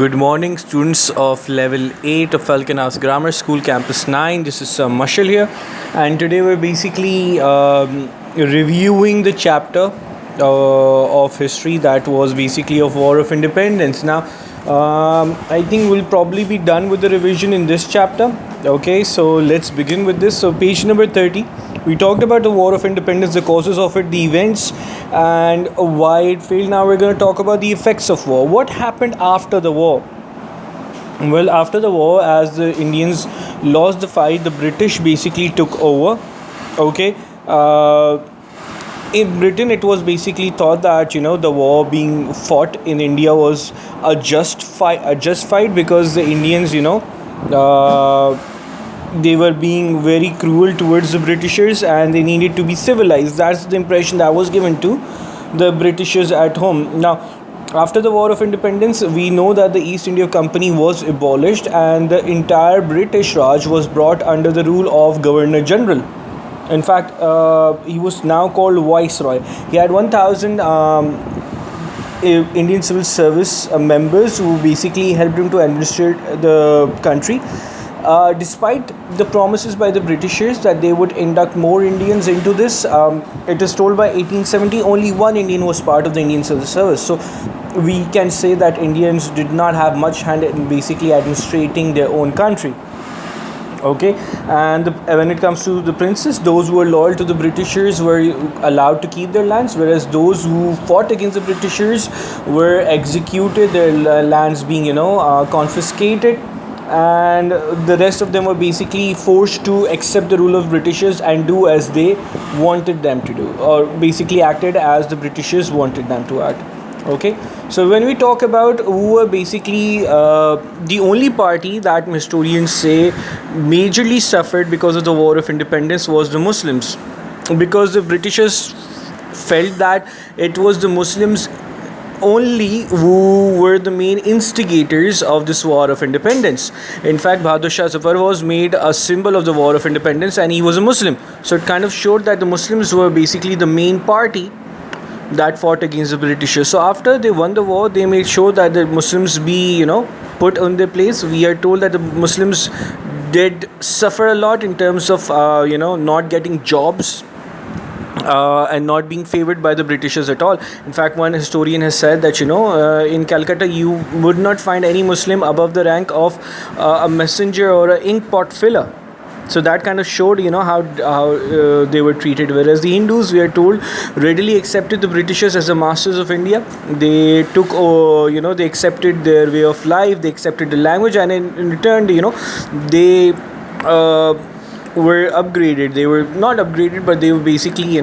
Good morning, students of level 8 of Falcon House Grammar School, Campus 9. This is Mashaal here, and today we're basically reviewing the chapter of history that was basically of War of Independence. Now, I think we'll probably be done with the revision in this chapter. Okay, so let's begin with this. So, page number 30. We talked about the War of Independence, the causes of it, the events, and why it failed. Now we're going to talk about the effects of war. What happened after the war? Well, after the war, as the Indians lost the fight, the British basically took over. Okay. In Britain, it was basically thought that the war being fought in India was a just fight because the Indians they were being very cruel towards the Britishers and they needed to be civilized. That's the impression that was given to the Britishers at home. Now, after the War of Independence, we know that the East India Company was abolished and the entire British Raj was brought under the rule of Governor General. In fact, he was now called Viceroy. He had 1,000 Indian Civil Service members who basically helped him to administrate the country. Despite the promises by the Britishers that they would induct more Indians into this, it is told by 1870 only one Indian was part of the Indian Civil Service. So we can say that Indians did not have much hand in basically administrating their own country. Okay, and when it comes to the princes, those who were loyal to the Britishers were allowed to keep their lands, whereas those who fought against the Britishers were executed, their lands being confiscated, and the rest of them were basically forced to accept the rule of Britishers and do as they wanted them to do, or basically acted as the Britishers wanted them to act. Okay, so when we talk about who were basically the only party that historians say majorly suffered because of the War of Independence was the Muslims, because the Britishers felt that it was the Muslims only who were the main instigators of this War of Independence. In fact, Bahadur Shah Zafar was made a symbol of the War of Independence and he was a Muslim. So it kind of showed that the Muslims were basically the main party that fought against the Britishers. So after they won the war, they made sure that the Muslims be, put on their place. We are told that the Muslims did suffer a lot in terms of, not getting jobs. And not being favored by the Britishers at all. In fact, one historian has said that in Calcutta you would not find any Muslim above the rank of a messenger or an ink pot filler. So that kind of showed how they were treated. Whereas the Hindus, we are told, readily accepted the Britishers as the masters of India. They took they accepted their way of life, they accepted the language, and in return they were upgraded. They were not upgraded, but they were basically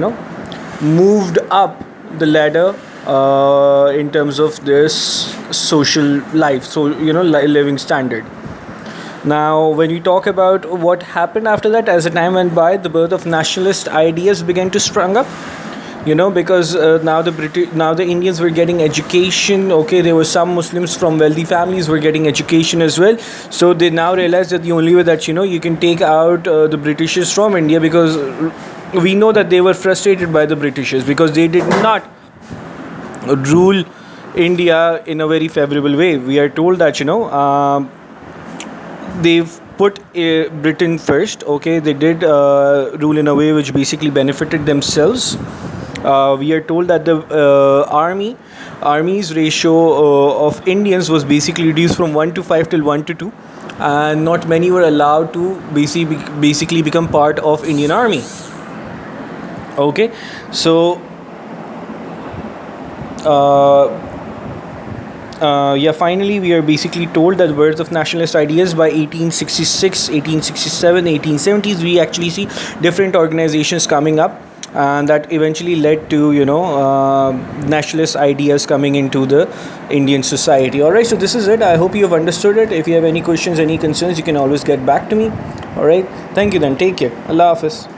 moved up the ladder in terms of their social life, so living standard. Now, when we talk about what happened after that, as the time went by, the birth of nationalist ideas began to sprung up. Because now the Indians were getting education. Okay, there were some Muslims from wealthy families were getting education as well. So they now realized that the only way that you can take out the Britishers from India, because we know that they were frustrated by the Britishers because they did not rule India in a very favorable way. We are told that they've put Britain first. Okay, they did rule in a way which basically benefited themselves. We are told that the army's ratio of Indians was basically reduced from 1 to 5 till 1 to 2, and not many were allowed to basically become part of Indian army. Okay, so finally we are basically told that the birth of nationalist ideas by 1866, 1867, 1870s, we actually see different organizations coming up, and that eventually led to nationalist ideas coming into the Indian society. Alright, so this is it. I hope you have understood it. If you have any questions, any concerns, you can always get back to me. Alright, thank you then. Take care. Allah Hafiz.